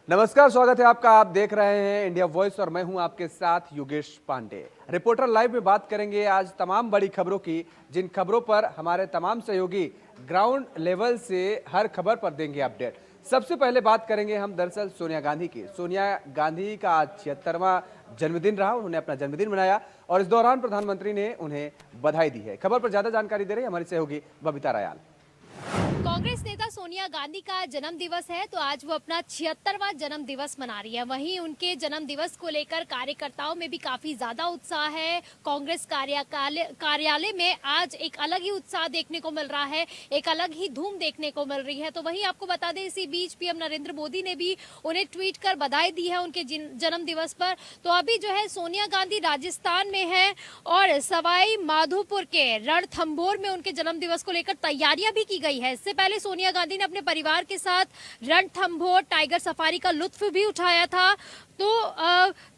नमस्कार, स्वागत है आपका। आप देख रहे हैं इंडिया वॉइस और मैं हूं आपके साथ योगेश पांडे। रिपोर्टर लाइव में बात करेंगे आज तमाम बड़ी खबरों की, जिन खबरों पर हमारे तमाम सहयोगी ग्राउंड लेवल से हर खबर पर देंगे अपडेट। सबसे पहले बात करेंगे हम दरअसल सोनिया गांधी की। सोनिया गांधी का आज 76वां जन्मदिन रहा। उन्होंने अपना जन्मदिन मनाया और इस दौरान प्रधानमंत्री ने उन्हें बधाई दी है। खबर पर ज्यादा जानकारी दे रही है हमारी सहयोगी बबीता रायाल। कांग्रेस नेता सोनिया गांधी का जन्म दिवस है, तो आज वो अपना 76वां जन्म दिवस मना रही है। वहीं उनके जन्म दिवस को लेकर कार्यकर्ताओं में भी काफी ज्यादा उत्साह है। कांग्रेस कार्यालय में आज एक अलग ही उत्साह देखने को मिल रहा है, एक अलग ही धूम देखने को मिल रही है। तो वहीं आपको बता दें, इसी बीच पीएम नरेंद्र मोदी ने भी उन्हें ट्वीट कर बधाई दी है उनके जन्म दिवस पर। तो अभी जो है सोनिया गांधी राजस्थान में है और सवाई माधोपुर के रणथंभौर में उनके जन्म दिवस को लेकर तैयारियां भी की गई है। इससे पहले सोनिया गांधी ने अपने परिवार के साथ रणथंभौर टाइगर सफारी का लुत्फ भी उठाया था। तो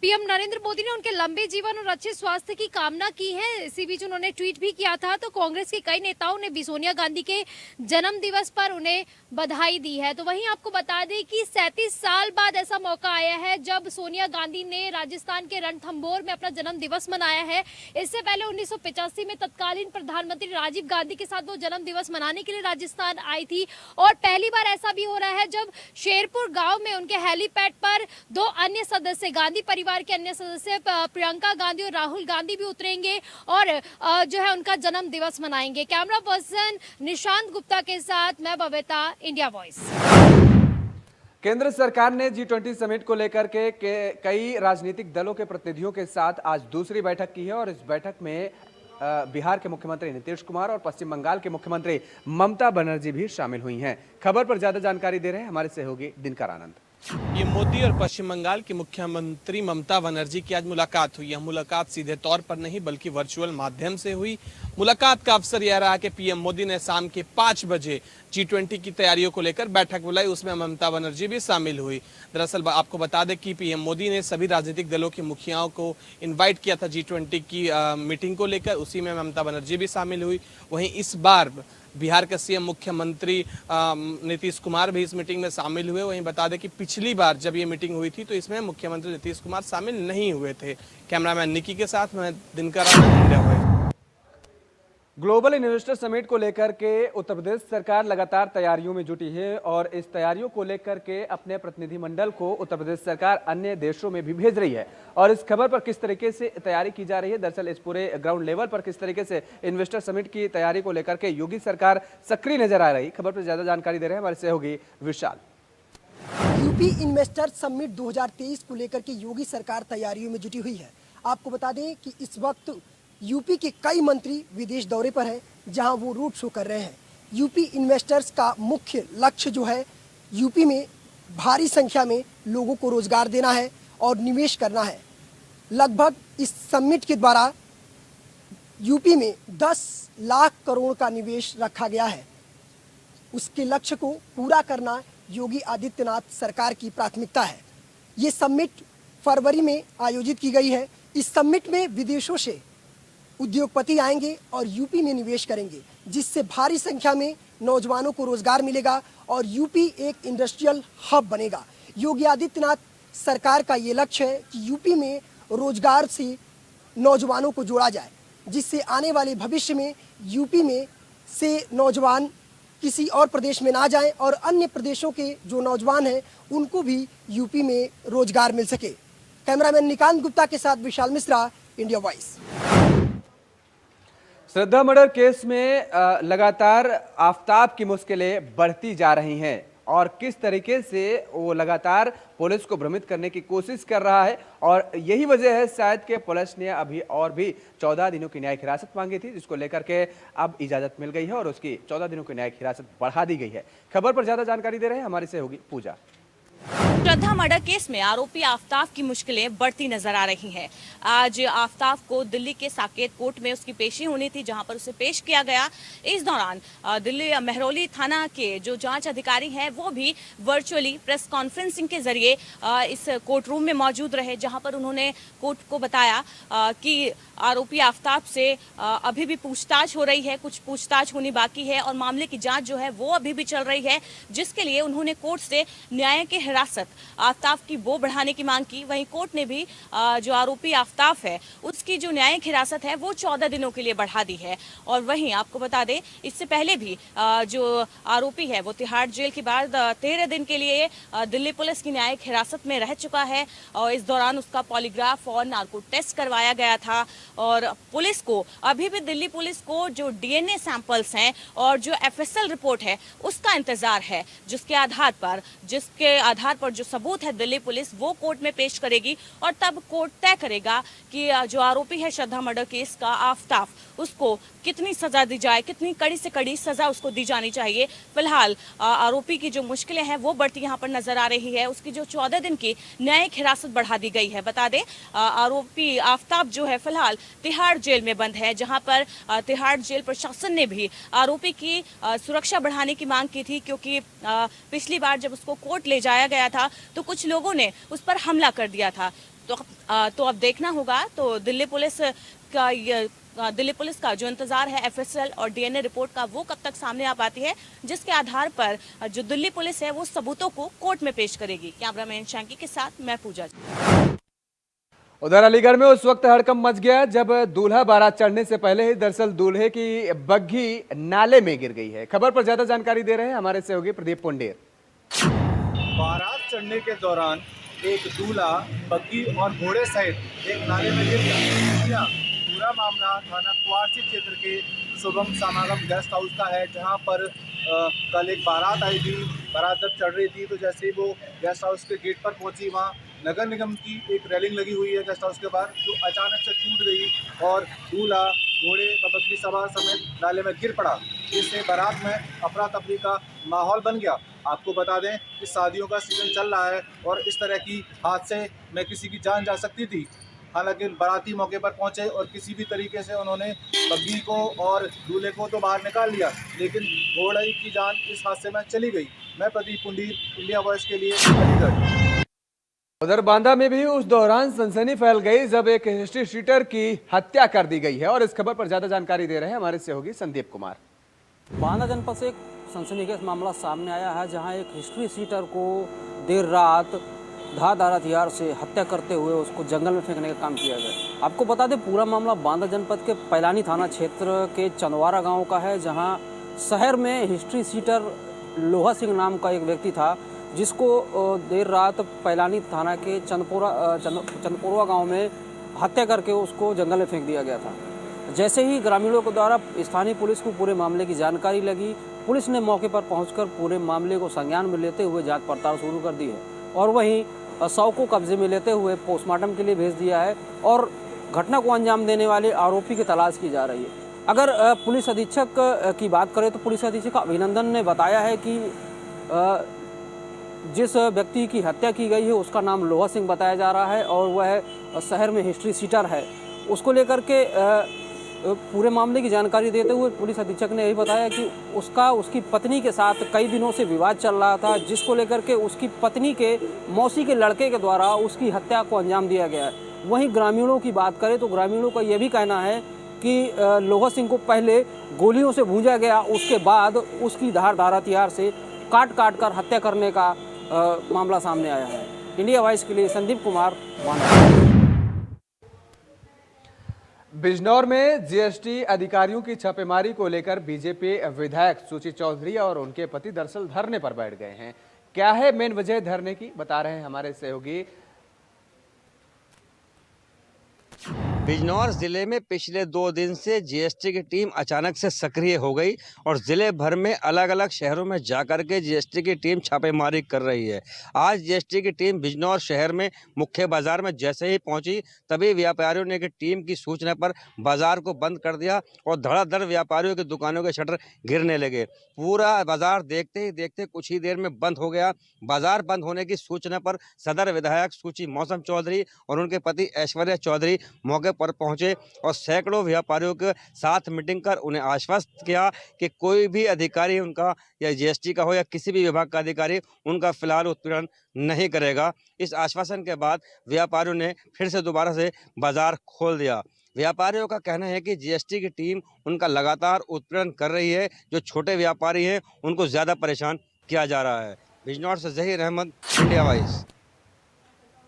पीएम नरेंद्र मोदी ने उनके लंबे जीवन और अच्छे स्वास्थ्य की कामना की है। इसी बीच उन्होंने ट्वीट भी किया था। तो कांग्रेस के कई नेताओं ने भी सोनिया गांधी के जन्म दिवस पर उन्हें बधाई दी है। तो वहीं आपको बता दें कि 37 साल बाद ऐसा मौका आया है जब सोनिया गांधी ने राजस्थान के रणथंभौर में अपना जन्म दिवस मनाया है। इससे पहले 1985 में तत्कालीन प्रधानमंत्री राजीव गांधी के साथ वो जन्म दिवस मनाने के लिए राजस्थान आई थी। और पहली बार ऐसा भी हो रहा है जब शेरपुर गांव में उनके हेलीपैड पर दो अन्य सदस्य, गांधी परिवार के अन्य सदस्य प्रियंका गांधी और राहुल गांधी भी उतरेंगे और जो है उनका जन्म दिवस मनाएंगे। कैमरा पर्सन निशांत गुप्ता के साथ मैं बबीता, इंडिया वॉइस। केंद्र सरकार ने G20 समिट को लेकर के कई राजनीतिक दलों के प्रतिनिधियों के साथ आज दूसरी बैठक की है और इस बैठक में बिहार के मुख्यमंत्री नीतीश कुमार और पश्चिम बंगाल के मुख्यमंत्री ममता बनर्जी भी शामिल हुई हैं। खबर पर ज्यादा जानकारी दे रहे हैं हमारे सहयोगी दिनकर आनंद। ये मोदी और पश्चिम बंगाल की मुख्यमंत्री ममता बनर्जी की आज मुलाकात हुई। यह मुलाकात सीधे तौर पर नहीं बल्कि वर्चुअल माध्यम से हुई। मुलाकात का अवसर यह रहा कि पीएम मोदी ने शाम के 5 बजे G20 की तैयारियों को लेकर बैठक बुलाई, उसमें ममता बनर्जी भी शामिल हुई। दरअसल आपको बता दें कि पीएम मोदी ने सभी राजनीतिक दलों के मुखियाओं को इन्वाइट किया था G20 की मीटिंग को लेकर, उसी में ममता बनर्जी भी शामिल हुई। वहीं इस बार बिहार के सीएम मुख्यमंत्री नीतीश कुमार भी इस मीटिंग में शामिल हुए। वहीं बता दें कि पिछली बार जब ये मीटिंग हुई थी तो इसमें मुख्यमंत्री नीतीश कुमार शामिल नहीं हुए थे। कैमरामैन निकी के साथ मैं Dinkar Anand, India voice. Global investor summit को लेकर के उत्तर प्रदेश सरकार लगातार तैयारियों में जुटी है और इस तैयारियों को लेकर के अपने प्रतिनिधिमंडल को उत्तर प्रदेश सरकार अन्य देशों में भी भेज रही है। और इस खबर पर किस तरीके से तैयारी की जा रही है, दरअसल इस पूरे ग्राउंड लेवल पर किस तरीके से इन्वेस्टर समिट की तैयारी को लेकर के योगी सरकार सक्रिय नजर आ रही, खबर पर ज्यादा जानकारी दे रहे हैं हमारे सहयोगी विशाल। यूपी इन्वेस्टर समिट 2023 को लेकर के योगी सरकार तैयारियों में जुटी हुई है। आपको बता दें कि इस वक्त यूपी के कई मंत्री विदेश दौरे पर हैं, जहां वो रोड शो कर रहे हैं। यूपी इन्वेस्टर्स का मुख्य लक्ष्य जो है यूपी में भारी संख्या में लोगों को रोजगार देना है और निवेश करना है। लगभग इस समिट के द्वारा यूपी में 10 लाख करोड़ का निवेश रखा गया है। उसके लक्ष्य को पूरा करना योगी आदित्यनाथ सरकार की प्राथमिकता है। ये समिट फरवरी में आयोजित की गई है। इस समिट में विदेशों से उद्योगपति आएंगे और यूपी में निवेश करेंगे, जिससे भारी संख्या में नौजवानों को रोजगार मिलेगा और यूपी एक इंडस्ट्रियल हब बनेगा। योगी आदित्यनाथ सरकार का ये लक्ष्य है कि यूपी में रोजगार से नौजवानों को जोड़ा जाए, जिससे आने वाले भविष्य में यूपी में से नौजवान किसी और प्रदेश में ना जाएं और अन्य प्रदेशों के जो नौजवान हैं उनको भी यूपी में रोजगार मिल सके। कैमरामैन निकांत गुप्ता के साथ विशाल मिश्रा, इंडिया वॉइस। श्रद्धा मर्डर केस में लगातार आफताब की मुश्किलें बढ़ती जा रही हैं और किस तरीके से वो लगातार पुलिस को भ्रमित करने की कोशिश कर रहा है और यही वजह है शायद कि पुलिस ने अभी और भी 14 दिनों की न्यायिक हिरासत मांगी थी, जिसको लेकर के अब इजाजत मिल गई है और उसकी 14 दिनों की न्यायिक हिरासत बढ़ा दी गई है। खबर पर ज्यादा जानकारी दे रहे हैं हमारी सहयोगी पूजा। श्रद्धा मर्डर केस में आरोपी आफताब की मुश्किलें बढ़ती नजर आ रही हैं। आज आफताब को दिल्ली के साकेत कोर्ट में उसकी पेशी होनी थी, जहां पर उसे पेश किया गया। इस दौरान दिल्ली महरौली थाना के जो जांच अधिकारी हैं वो भी वर्चुअली प्रेस कॉन्फ्रेंसिंग के जरिए इस कोर्ट रूम में मौजूद रहे, जहां पर उन्होंने कोर्ट को बताया कि आरोपी आफताब से अभी भी पूछताछ हो रही है, कुछ पूछताछ होनी बाकी है और मामले की जाँच जो है वो अभी भी चल रही है, जिसके लिए उन्होंने कोर्ट से न्याय की हिरासत आफ्ताफ की वो बढ़ाने की मांग की। वहीं कोर्ट ने भी जो आरोपी आफ्ताफ है उसकी जो न्यायिक हिरासत है वो 14 दिनों के लिए बढ़ा दी है। और वहीं आपको बता दें, इससे पहले भी जो आरोपी है वो तिहाड़ जेल के बाद 13 दिन के लिए दिल्ली पुलिस की न्यायिक हिरासत में रह चुका है और इस दौरान उसका पॉलीग्राफ और नार्को टेस्ट करवाया गया था। और पुलिस को अभी भी दिल्ली पुलिस को जो डीएनए सैंपल्स हैं और जो एफएसएल रिपोर्ट है उसका इंतजार है, जिसके आधार पर जो सबूत है दिल्ली पुलिस वो कोर्ट में पेश करेगी और तब कोर्ट तय करेगा कि जो आरोपी है श्रद्धा मर्डर केस का आफ्ताफ, उसको कितनी सजा दी जाए, कितनी कड़ी से कड़ी सजा उसको दी जानी चाहिए। फिलहाल आरोपी की जो मुश्किलें हैं वो बढ़ती यहाँ पर नजर आ रही है। उसकी जो 14 दिन की न्यायिक हिरासत बढ़ा दी गई है। बता दें, आरोपी आफ्ताफ जो है फिलहाल तिहाड़ जेल में बंद है, जहां पर तिहाड़ जेल प्रशासन ने भी आरोपी की सुरक्षा बढ़ाने की मांग की थी, क्योंकि पिछली बार जब उसको कोर्ट ले जाया गया था तो कुछ लोगों ने उस पर हमला कर दिया था। तो अब देखना होगा तो दिल्ली पुलिस का जो इंतजार है एफएसएल और डीएनए रिपोर्ट का, वो कब तक सामने आ पाती है, जिसके आधार पर जो दिल्ली पुलिस है वो सबूतों को कोर्ट में पेश करेगी। कैमरामैन शैंकी के साथ मैं पूजा। उधर अलीगढ़ में उस वक्त हड़कंप मच गया जब दूल्हा बारात चढ़ने से पहले ही दरअसल दूल्हे की बग्घी नाले में गिर गई है। खबर पर ज्यादा जानकारी दे रहे हैं हमारे सहयोगी प्रदीप पुंडेर। बारात चढ़ने के दौरान एक दूल्हा बग्घी और घोड़े सहित एक नाले में गिर गया। पूरा मामला थाना कुआरसी क्षेत्र के शुभम समागम गेस्ट हाउस का है, जहां पर कल एक बारात आई थी। बारात जब चढ़ रही थी तो जैसे ही वो गेस्ट हाउस के गेट पर पहुंची, वहां नगर निगम की एक रेलिंग लगी हुई है गेस्ट हाउस के बाहर, जो अचानक से टूट गई और दूल्हा घोड़े व बग्घी सवार समेत नाले में गिर पड़ा। इससे बारात में अफरा तफरी का माहौल बन गया। आपको बता दें कि शादियों का सीजन चल रहा है और इस तरह की हादसे में किसी की जान जा सकती थी। हालांकि बाराती मौके पर पहुंचे और किसी भी तरीके से उन्होंने बग्घी को और दूल्हे को तो बाहर निकाल लिया, लेकिन घोड़े की जान इस हादसे में चली गई। मैं प्रदीप पुंडीर, इंडिया वॉइस के लिए अलीगढ़। उधर बांदा में भी उस दौरान सनसनी फैल गई जब एक हिस्ट्री शीटर की हत्या कर दी गई है और इस खबर पर ज्यादा जानकारी दे रहे हैं हमारे सहयोगी संदीप कुमार। बांदा जनपद से एक सनसनीखेज मामला सामने आया है, जहां एक हिस्ट्री शीटर को देर रात धारदार हथियार से हत्या करते हुए उसको जंगल में फेंकने का काम किया गया। आपको बता दें, पूरा मामला बांदा जनपद के पैलानी थाना क्षेत्र के चंदवारा गांव का है, जहां शहर में हिस्ट्री शीटर लोहा सिंह नाम का एक व्यक्ति था, जिसको देर रात पैलानी थाना के चंदपुरा गांव में हत्या करके उसको जंगल में फेंक दिया गया था। जैसे ही ग्रामीणों के द्वारा स्थानीय पुलिस को पूरे मामले की जानकारी लगी, पुलिस ने मौके पर पहुंचकर पूरे मामले को संज्ञान में लेते हुए जांच पड़ताल शुरू कर दी है और वहीं शव को कब्जे में लेते हुए पोस्टमार्टम के लिए भेज दिया है और घटना को अंजाम देने वाले आरोपी की तलाश की जा रही है। अगर पुलिस अधीक्षक की बात करें तो पुलिस अधीक्षक अभिनंदन ने बताया है कि जिस व्यक्ति की हत्या की गई है उसका नाम लोहा सिंह बताया जा रहा है और वह शहर में हिस्ट्री शीटर है। उसको लेकर के पूरे मामले की जानकारी देते हुए पुलिस अधीक्षक ने यही बताया कि उसकी पत्नी के साथ कई दिनों से विवाद चल रहा था, जिसको लेकर के उसकी पत्नी के मौसी के लड़के के द्वारा उसकी हत्या को अंजाम दिया गया है। वहीं ग्रामीणों की बात करें तो ग्रामीणों का यह भी कहना है कि लोहा सिंह को पहले गोलियों से भूंजा गया, उसके बाद उसकी धारदार हथियार से काट कर हत्या करने का मामला सामने आया है। इंडिया वॉइस के लिए संदीप कुमार, बांदा। बिजनौर में जीएसटी अधिकारियों की छापेमारी को लेकर बीजेपी विधायक सुची चौधरी और उनके पति दरअसल धरने पर बैठ गए हैं। क्या है मेन वजह धरने की, बता रहे हैं हमारे सहयोगी। बिजनौर जिले में पिछले 2 दिन से जीएसटी की टीम अचानक से सक्रिय हो गई और जिले भर में अलग अलग शहरों में जाकर के जीएसटी की टीम छापेमारी कर रही है। आज जीएसटी की टीम बिजनौर शहर में मुख्य बाजार में जैसे ही पहुंची, तभी व्यापारियों ने टीम की सूचना पर बाजार को बंद कर दिया और धड़ाधड़ व्यापारियों की दुकानों के शटर गिरने लगे। पूरा बाजार देखते ही देखते कुछ ही देर में बंद हो गया। बाजार बंद होने की सूचना पर सदर विधायक सुची मौसम चौधरी और उनके पति ऐश्वर्या चौधरी मौके पर पहुंचे और सैकड़ों व्यापारियों के साथ मीटिंग कर उन्हें आश्वस्त किया कि कोई भी अधिकारी उनका या जीएसटी का हो या किसी भी विभाग का अधिकारी उनका फिलहाल उत्पीड़न नहीं करेगा। इस आश्वासन के बाद व्यापारियों ने फिर से दोबारा से बाजार खोल दिया। व्यापारियों का कहना है कि जीएसटी की टीम उनका लगातार उत्पीड़न कर रही है। जो छोटे व्यापारी हैं उनको ज़्यादा परेशान किया जा रहा है। बिजनौर से Zaheer Ahmad, India voice.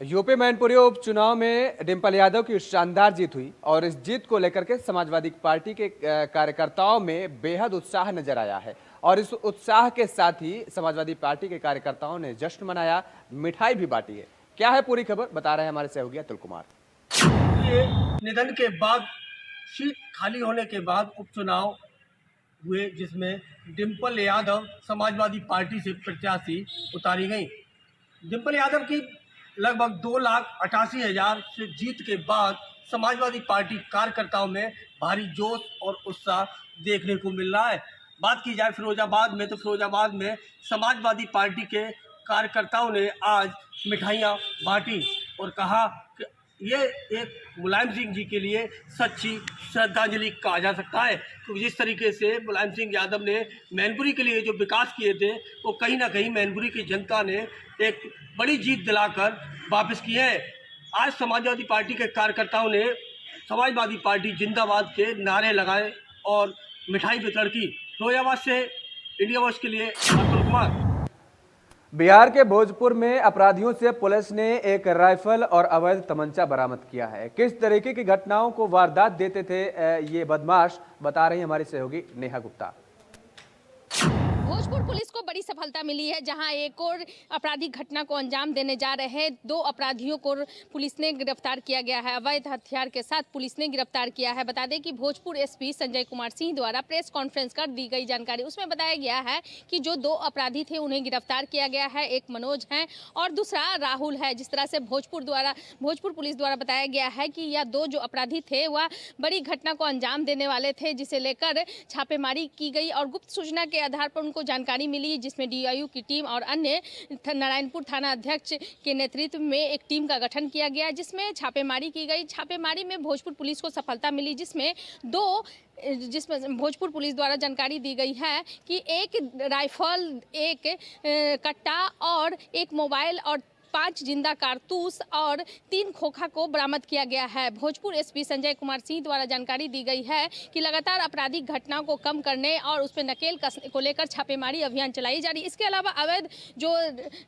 UP Mainpuri उपचुनाव में डिम्पल यादव की शानदार जीत हुई और इस जीत को लेकर के समाजवादी पार्टी के कार्यकर्ताओं में बेहद उत्साह नजर आया है और इस उत्साह के साथ ही समाजवादी पार्टी के कार्यकर्ताओं ने जश्न मनाया, मिठाई भी बांटी है। क्या है पूरी खबर, बता रहे हैं हमारे सहयोगी अतुल कुमार। निधन के बाद सीट खाली होने के बाद उपचुनाव हुए जिसमें डिम्पल यादव समाजवादी पार्टी से प्रत्याशी उतारी गई। डिम्पल यादव की लगभग 2,88,000 से जीत के बाद समाजवादी पार्टी कार्यकर्ताओं में भारी जोश और उत्साह देखने को मिल रहा है। बात की जाए फिरोजाबाद में तो फिरोजाबाद में समाजवादी पार्टी के कार्यकर्ताओं ने आज मिठाइयाँ बांटी और कहा कि ये एक मुलायम सिंह जी के लिए सच्ची श्रद्धांजलि कहा जा सकता है, क्योंकि जिस तरीके से मुलायम सिंह यादव ने मैनपुरी के लिए जो विकास किए थे वो कहीं ना कहीं मैनपुरी की जनता ने एक बड़ी जीत दिलाकर वापस किए हैं। आज समाजवादी पार्टी के कार्यकर्ताओं ने समाजवादी पार्टी जिंदाबाद के नारे लगाए और मिठाई वितरण की। फिरोजाबाद से इंडिया वॉइस के लिए अतुल कुमार। बिहार के भोजपुर में अपराधियों से पुलिस ने एक राइफल और अवैध तमंचा बरामद किया है। किस तरीके की घटनाओं को वारदात देते थे ये बदमाश, बता रही हमारी सहयोगी नेहा गुप्ता। भोजपुर पुलिस को बड़ी सफलता मिली है, जहां एक और आपराधिक घटना को अंजाम देने जा रहे 2 अपराधियों को पुलिस ने गिरफ्तार किया गया है। अवैध हथियार के साथ पुलिस ने गिरफ्तार किया है। बता दें कि भोजपुर एसपी संजय कुमार सिंह द्वारा प्रेस कॉन्फ्रेंस कर दी गई जानकारी, उसमें बताया गया है कि जो 2 अपराधी थे उन्हें गिरफ्तार किया गया है। एक मनोज है और दूसरा राहुल है। जिस तरह से भोजपुर पुलिस द्वारा बताया गया है कि यह 2 जो अपराधी थे वह बड़ी घटना को अंजाम देने वाले थे, जिसे लेकर छापेमारी की गई और गुप्त सूचना के आधार पर उनको जानकारी मिली, जिसमें डीआईयू की टीम और अन्य नारायणपुर थाना अध्यक्ष के नेतृत्व में एक टीम का गठन किया गया, जिसमें छापेमारी की गई। छापेमारी में भोजपुर पुलिस को सफलता मिली, जिसमें भोजपुर पुलिस द्वारा जानकारी दी गई है कि एक राइफल, एक कट्टा और एक मोबाइल और 5 जिंदा कारतूस और 3 खोखा को बरामद किया गया है। भोजपुर एसपी संजय कुमार सिंह द्वारा जानकारी दी गई है कि लगातार आपराधिक घटनाओं को कम करने और उस पर नकेल कसने को लेकर छापेमारी अभियान चलाई जा रही है। इसके अलावा अवैध जो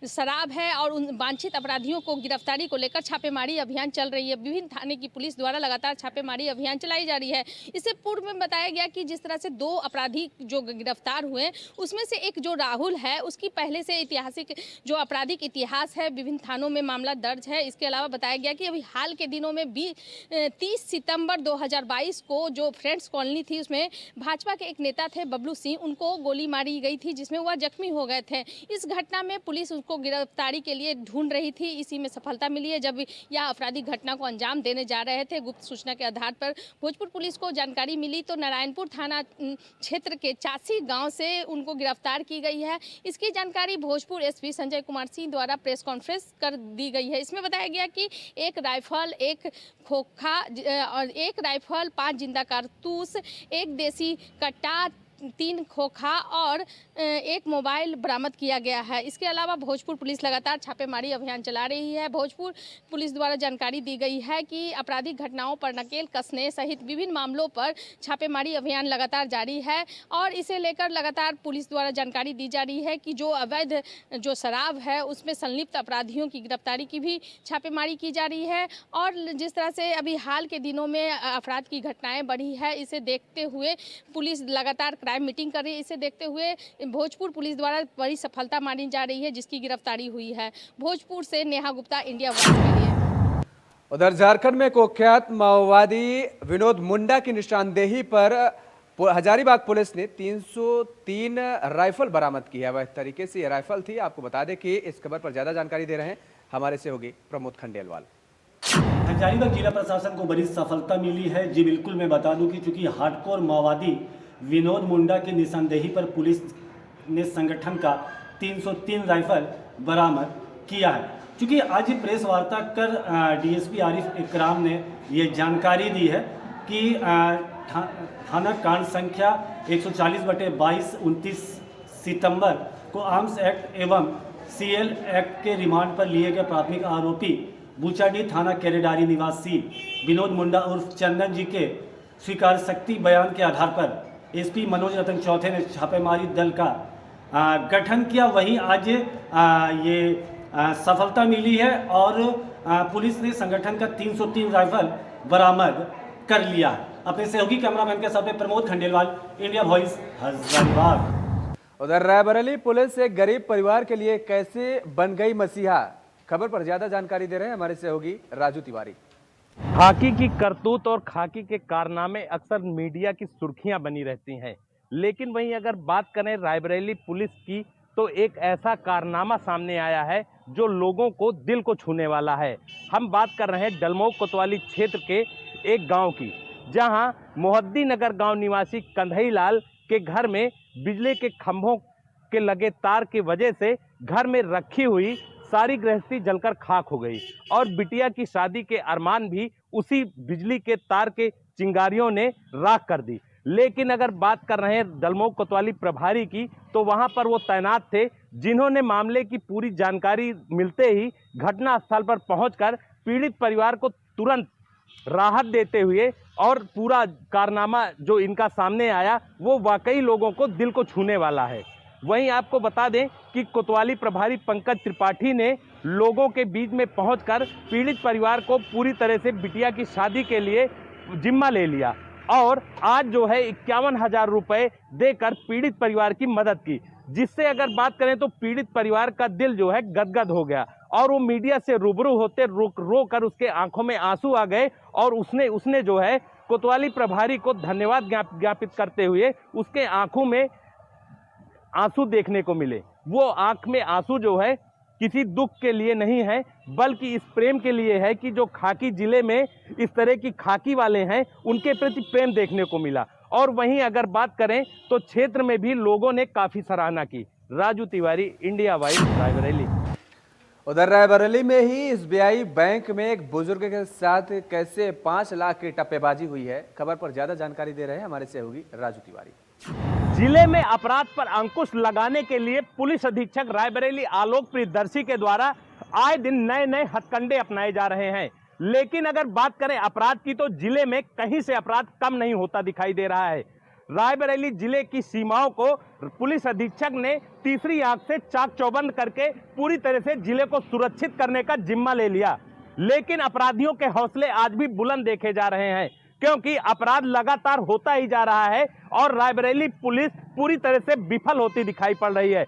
शराब है और उन वांछित अपराधियों को गिरफ्तारी को लेकर छापेमारी अभियान चल रही है। विभिन्न थाने की पुलिस द्वारा लगातार छापेमारी अभियान चलाई जा रही है। इससे पूर्व में बताया गया कि जिस तरह से 2 अपराधी जो गिरफ्तार हुए उसमें से एक जो राहुल है उसकी पहले से ऐतिहासिक जो आपराधिक इतिहास है, विभिन्न थानों में मामला दर्ज है। इसके अलावा बताया गया कि अभी हाल के दिनों में 30 सितंबर 2022 को जो फ्रेंड्स कॉलोनी थी उसमें भाजपा के एक नेता थे बबलू सिंह, उनको गोली मारी गई थी, जिसमें वह जख्मी हो गए थे। इस घटना में पुलिस उसको गिरफ्तारी के लिए ढूंढ रही थी, इसी में सफलता मिली है। जब यह आपराधिक घटना को अंजाम देने जा रहे थे, गुप्त सूचना के आधार पर भोजपुर पुलिस को जानकारी मिली तो नारायणपुर थाना क्षेत्र के 84 गाँव से उनको गिरफ्तार की गई है। इसकी जानकारी भोजपुर एसपी संजय कुमार सिंह द्वारा प्रेस कॉन्फ्रेंस कर दी गई है। इसमें बताया गया कि एक राइफल, एक खोखा और एक राइफल, 5 जिंदा कारतूस, एक देसी कट्टा, 3 खोखा और एक मोबाइल बरामद किया गया है। इसके अलावा भोजपुर पुलिस लगातार छापेमारी अभियान चला रही है। भोजपुर पुलिस द्वारा जानकारी दी गई है कि आपराधिक घटनाओं पर नकेल कसने सहित विभिन्न मामलों पर छापेमारी अभियान लगातार जारी है और इसे लेकर लगातार पुलिस द्वारा जानकारी दी जा रही है कि जो अवैध जो शराब है उसमें संलिप्त अपराधियों की गिरफ्तारी की भी छापेमारी की जा रही है। और जिस तरह से अभी हाल के दिनों में अपराध की घटनाएं बढ़ी है, इसे देखते हुए पुलिस लगातार क्राइम मीटिंग कर रही है। इसे देखते हुए भोजपुर पुलिस द्वारा बड़ी सफलता मानी जा रही है, जिसकी गिरफ्तारी हुई है। भोजपुर से नेहा गुप्ता, इंडिया वॉइस के लिए। उधर झारखंड में कुख्यात माओवादी विनोद मुंडा की निशानदेही पर हजारीबाग पुलिस ने 303 राइफल बरामद की है। वह तरीके से ये राइफल थी। आपको बता दें कि इस खबर पर ज्यादा जानकारी दे रहे हैं हमारे सहयोगी प्रमोद खंडेलवाल। हजारीबाग जिला प्रशासन को बड़ी सफलता मिली है। जी बिल्कुल, मैं बता दूं कि चूंकि हार्डकोर माओवादी विनोद मुंडा की निशानदेही पर पुलिस ने संगठन का 303 राइफल बरामद किया है। चूंकि आज प्रेस वार्ता कर डीएसपी आरिफ इकराम ने ये जानकारी दी है कि थाना कांड संख्या 140/22 29 सितंबर को आर्म्स एक्ट एवं सीएल एक्ट के रिमांड पर लिए गए प्राथमिक आरोपी बूचाडी थाना केरेडारी निवासी विनोद मुंडा उर्फ चंदन जी के स्वीकार शक्ति बयान के आधार पर एसपी मनोज रतन चौथे ने छापेमारी दल का गठन किया। वहीं आज ये सफलता मिली है और पुलिस ने संगठन का 303 राइफल बरामद कर लिया। अपने सहयोगी कैमरामैन के साथ प्रमोद खंडेलवाल, इंडिया वॉइस, हजारीबाग। उधर रायबरेली पुलिस एक गरीब परिवार के लिए कैसे बन गई मसीहा, खबर पर ज्यादा जानकारी दे रहे हैं हमारे सहयोगी राजू तिवारी। खाकी की करतूत और खाकी के कारनामे अक्सर मीडिया की सुर्खियां बनी रहती हैं, लेकिन वहीं अगर बात करें रायबरेली पुलिस की तो एक ऐसा कारनामा सामने आया है जो लोगों को दिल को छूने वाला है। हम बात कर रहे हैं डलमोग कोतवाली क्षेत्र के एक गांव की, जहां मोहद्दी नगर गांव निवासी कंधई लाल के घर में बिजली के खंभों के लगे तार की वजह से घर में रखी हुई सारी गृहस्थी जलकर खाक हो गई और बिटिया की शादी के अरमान भी उसी बिजली के तार के चिंगारियों ने राख कर दी। लेकिन अगर बात कर रहे हैं डलमोग कोतवाली प्रभारी की, तो वहां पर वो तैनात थे, जिन्होंने मामले की पूरी जानकारी मिलते ही घटनास्थल पर पहुंचकर पीड़ित परिवार को तुरंत राहत देते हुए और पूरा कारनामा जो इनका सामने आया वो वाकई लोगों को दिल को छूने वाला है। वहीं आपको बता दें कि कोतवाली प्रभारी पंकज त्रिपाठी ने लोगों के बीच में पहुंचकर पीड़ित परिवार को पूरी तरह से बिटिया की शादी के लिए जिम्मा ले लिया और आज जो है 51,000 रुपये देकर पीड़ित परिवार की मदद की, जिससे अगर बात करें तो पीड़ित परिवार का दिल जो है गदगद हो गया और वो मीडिया से रूबरू होते रो कर उसके आंखों में आंसू आ गए और उसने जो है कोतवाली प्रभारी को धन्यवाद ज्ञापित करते हुए उसके आंखों में आंसू देखने को मिले। वो आंख में आंसू जो है किसी दुख के लिए नहीं है, बल्कि इस प्रेम के लिए है कि जो खाकी जिले में इस तरह की खाकी वाले हैं उनके प्रति प्रेम देखने को मिला। और वहीं अगर बात करें तो क्षेत्र में भी लोगों ने काफी सराहना की। Raju Tiwari, India wise, Raebareli. उधर रायबरेली में ही एसबीआई बैंक में एक बुजुर्ग के साथ कैसे 5 लाख की टप्पेबाजी हुई है, खबर पर ज्यादा जानकारी दे रहे हैं हमारे सहयोगी राजू तिवारी। जिले में अपराध पर अंकुश लगाने के लिए पुलिस अधीक्षक रायबरेली आलोक प्रियदर्शी के द्वारा आए दिन नए नए हथकंडे अपनाए जा रहे हैं। लेकिन अगर बात करें अपराध की तो जिले में कहीं से अपराध कम नहीं होता दिखाई दे रहा है। रायबरेली जिले की सीमाओं को पुलिस अधीक्षक ने तीसरी आंख से चाक चौबंद करके पूरी तरह से जिले को सुरक्षित करने का जिम्मा ले लिया। लेकिन अपराधियों के हौसले आज भी बुलंद देखे जा रहे हैं, क्योंकि अपराध लगातार होता ही जा रहा है और रायबरेली पुलिस पूरी तरह से विफल होती दिखाई पड़ रही है।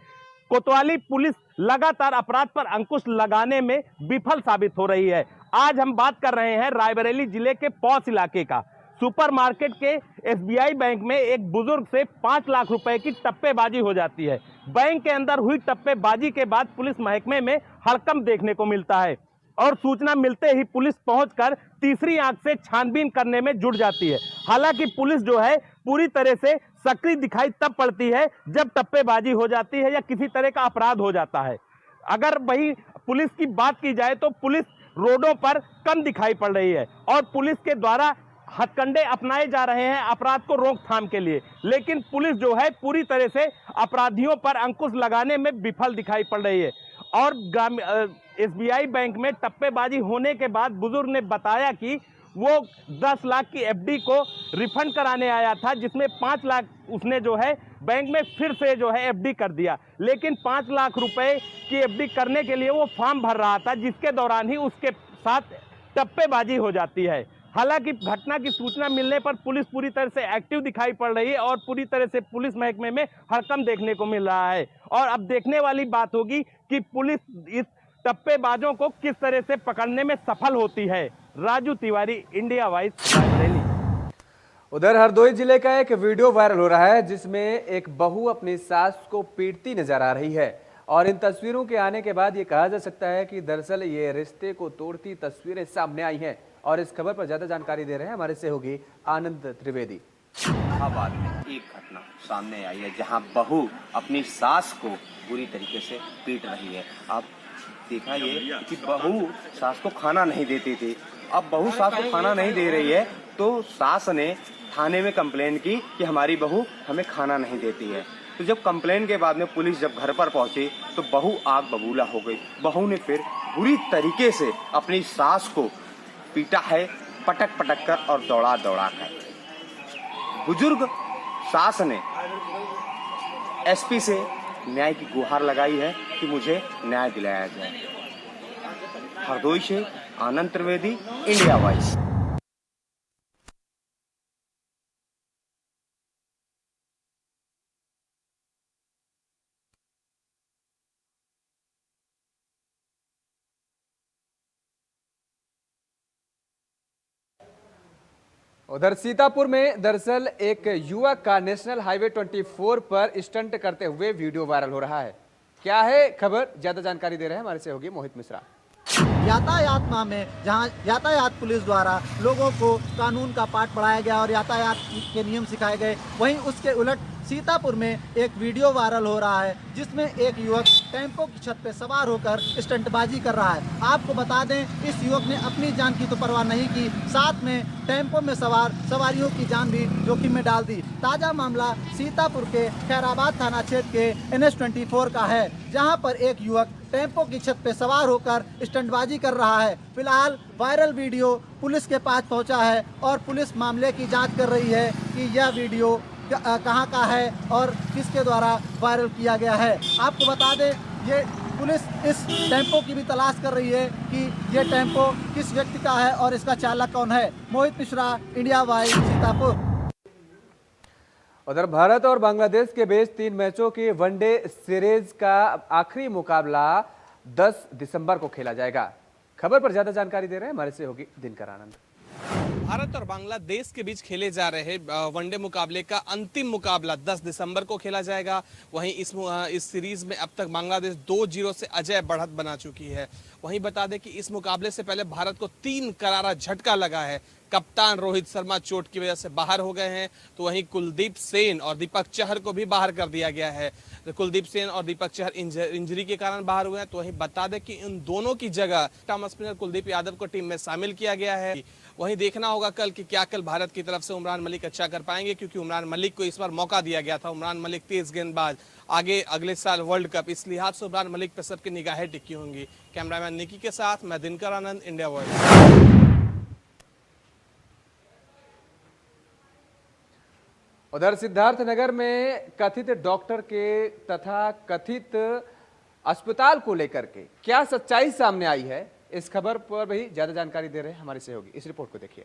कोतवाली पुलिस लगातार अपराध पर अंकुश लगाने में विफल साबित हो रही है। आज हम बात कर रहे हैं रायबरेली जिले के पौस इलाके का। सुपरमार्केट के एसबीआई बैंक में एक बुजुर्ग से 5 लाख रुपए की टप्पेबाजी हो जाती है। बैंक के अंदर हुई टप्पेबाजी के बाद पुलिस महकमे में हड़कंप देखने को मिलता है और सूचना मिलते ही पुलिस पहुंचकर तीसरी आंख से छानबीन करने में जुट जाती है। हालांकि पुलिस जो है पूरी तरह से सक्रिय दिखाई तब पड़ती है जब टप्पेबाजी हो जाती है या किसी तरह का अपराध हो जाता है। अगर वही पुलिस की बात की जाए तो पुलिस रोडों पर कम दिखाई पड़ रही है और पुलिस के द्वारा हथकंडे अपनाए जा रहे हैं अपराध को रोकथाम के लिए, लेकिन पुलिस जो है पूरी तरह से अपराधियों पर अंकुश लगाने में विफल दिखाई पड़ रही है। और एसबीआई बैंक में टप्पेबाजी होने के बाद बुजुर्ग ने बताया कि वो 10 लाख की एफडी को रिफंड कराने आया था, जिसमें 5 लाख उसने जो है बैंक में फिर से जो है एफडी कर दिया। लेकिन 5 लाख रुपए की एफडी करने के लिए वो फॉर्म भर रहा था, जिसके दौरान ही उसके साथ टप्पेबाजी हो जाती है। हालांकि घटना की सूचना मिलने पर पुलिस पूरी तरह से एक्टिव दिखाई पड़ रही है और पूरी तरह से पुलिस महकमे में हड़कंप देखने को मिल रहा है। और अब देखने वाली बात होगी कि पुलिस इस टप्पेबाजों को किस तरह से पकड़ने में सफल होती है। Raju Tiwari, India wise, Raebareli. उधर हरदोई जिले का एक वीडियो वायरल हो रहा है जिसमें एक बहू अपनी सास को पीटती नजर आ रही है और इन तस्वीरों के आने के बाद ये कहा जा सकता है कि दरअसल ये रिश्ते को तोड़ती तस्वीरें सामने आई हैं। और इस खबर पर ज्यादा जानकारी दे रहे हैं हमारे सहयोगी आनंद त्रिवेदी। इलाहाबाद में एक घटना सामने आई है जहां बहू अपनी सास को बुरी तरीके से पीट रही है। आप देखा ये कि बहू सास को खाना नहीं देती थी, अब बहू सास को खाना नहीं दे रही है तो सास ने थाने में कंप्लेन की कि हमारी बहू हमें खाना नहीं देती है। तो जब कंप्लेन के बाद में पुलिस जब घर पर पहुंची तो बहू आग बबूला हो गई। बहू ने फिर बुरी तरीके से अपनी सास को पीटा है, पटक पटक कर और दौड़ा दौड़ा कर। बुजुर्ग सास ने एसपी से न्याय की गुहार लगाई है कि मुझे न्याय दिलाया जाए। हरदोई से आनंद त्रिवेदी, इंडिया वॉइस। उधर सीतापुर में दरअसल एक युवक का नेशनल हाईवे 24 पर स्टंट करते हुए वीडियो वायरल हो रहा है। क्या है खबर, ज्यादा जानकारी दे रहे हैं हमारे सहयोगी मोहित मिश्रा। यातायात माह में जहां यातायात पुलिस द्वारा लोगों को कानून का पाठ पढ़ाया गया और यातायात के नियम सिखाए गए, वहीं उसके उलट सीतापुर में एक वीडियो वायरल हो रहा है जिसमें एक युवक टेम्पो की छत पर सवार होकर स्टंटबाजी कर रहा है। आपको बता दें, इस युवक ने अपनी जान की तो परवाह नहीं की, साथ में टेम्पो में सवार सवारियों की जान भी जोखिम में डाल दी। ताज़ा मामला सीतापुर के खैराबाद थाना क्षेत्र के NH-24 का है, जहां पर एक युवक टेम्पो की छत पर सवार होकर स्टंटबाजी कर रहा है। फिलहाल वायरल वीडियो पुलिस के पास पहुंचा है और पुलिस मामले की जांच कर रही है कि यह वीडियो कहां का है और किसके द्वारा वायरल किया गया है। आपको बता दें, ये पुलिस इस टेम्पो की भी तलाश कर रही है कि ये टेम्पो किस व्यक्ति का है और इसका चालक कौन है। मोहित मिश्रा, इंडिया वॉइस, सीतापुर। उधर भारत और बांग्लादेश के बीच 3 मैचों की वनडे सीरीज का आखिरी मुकाबला 10 दिसंबर को खेला जाएगा। खबर पर ज्यादा जानकारी दे रहे हैं हमारे सहयोगी दिनकर आनंद। भारत और बांग्लादेश के बीच खेले जा रहे वनडे मुकाबले का अंतिम मुकाबला 10 दिसंबर को खेला जाएगा। वहीं इस सीरीज में अब तक बांग्लादेश 2-0 से अजय बढ़त बना चुकी है। वहीं बता दें कि इस मुकाबले से पहले भारत को 3 करारा झटका लगा है। कप्तान रोहित शर्मा चोट की वजह से बाहर हो गए हैं, तो वहीं कुलदीप सेन और दीपक चहर को भी बाहर कर दिया गया है। कुलदीप सेन और दीपक चहर इंजरी के कारण बाहर हुए हैं, तो वहीं बता दें कि इन दोनों की जगह टॉप स्पिनर कुलदीप यादव को टीम में शामिल किया गया है। वहीं देखना होगा कल कि क्या कल भारत की तरफ से उमरान मलिक अच्छा कर पाएंगे, क्योंकि उमरान मलिक को इस बार मौका दिया गया था। उमरान मलिक तेज गेंदबाज, आगे अगले साल वर्ल्ड कप, इस लिहाज से उमरान मलिक पर सबकी निगाहें टिकी होंगी। कैमरामैन निकी के साथ मैं दिनकर आनंद, इंडिया वॉइस। उधर सिद्धार्थनगर में कथित डॉक्टर के तथा कथित अस्पताल को लेकर के क्या सच्चाई सामने आई है, इस खबर पर भी ज्यादा जानकारी दे रहे हैं हमारे सहयोगी। इस रिपोर्ट को देखिए।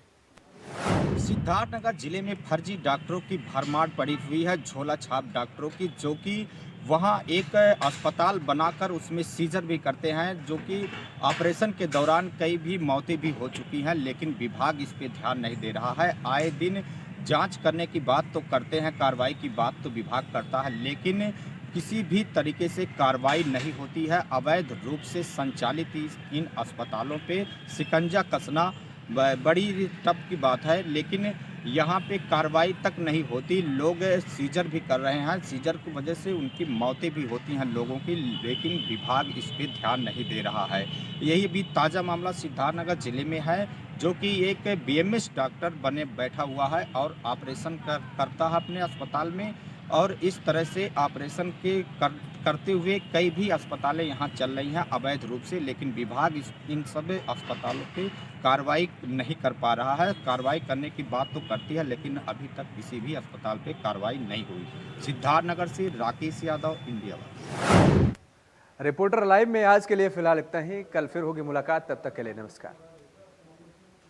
सिद्धार्थनगर जिले में फर्जी डॉक्टरों की भरमार पड़ी हुई है, झोला छाप डॉक्टरों की, जो कि वहां एक अस्पताल बनाकर उसमें सीजर भी करते हैं, जो कि ऑपरेशन के दौरान कई भी मौतें भी हो चुकी हैं, लेकिन विभाग इस पे ध्यान नहीं दे रहा है। आए दिन जांच करने की बात तो करते हैं, कार्रवाई की बात तो विभाग करता है, लेकिन किसी भी तरीके से कार्रवाई नहीं होती है। अवैध रूप से संचालित इन अस्पतालों पे शिकंजा कसना बड़ी टफ की बात है, लेकिन यहाँ पे कार्रवाई तक नहीं होती। लोग सीजर भी कर रहे हैं, सीजर की वजह से उनकी मौतें भी होती हैं लोगों की, लेकिन विभाग इस पे ध्यान नहीं दे रहा है। यही भी ताज़ा मामला सिद्धार्थनगर जिले में है, जो कि एक BMS डॉक्टर बने बैठा हुआ है और ऑपरेशन करता है अपने अस्पताल में, और इस तरह से ऑपरेशन करते हुए कई भी अस्पतालें यहाँ चल रही हैं अवैध रूप से, लेकिन विभाग इन सब अस्पतालों पे कार्रवाई नहीं कर पा रहा है। कार्रवाई करने की बात तो करती है, लेकिन अभी तक किसी भी अस्पताल पे कार्रवाई नहीं हुई। सिद्धार्थनगर से Rakesh Yadav, India voice. Reporter live में आज के लिए फिलहाल इतना ही। कल फिर होगी मुलाकात, तब तक के लिए नमस्कार।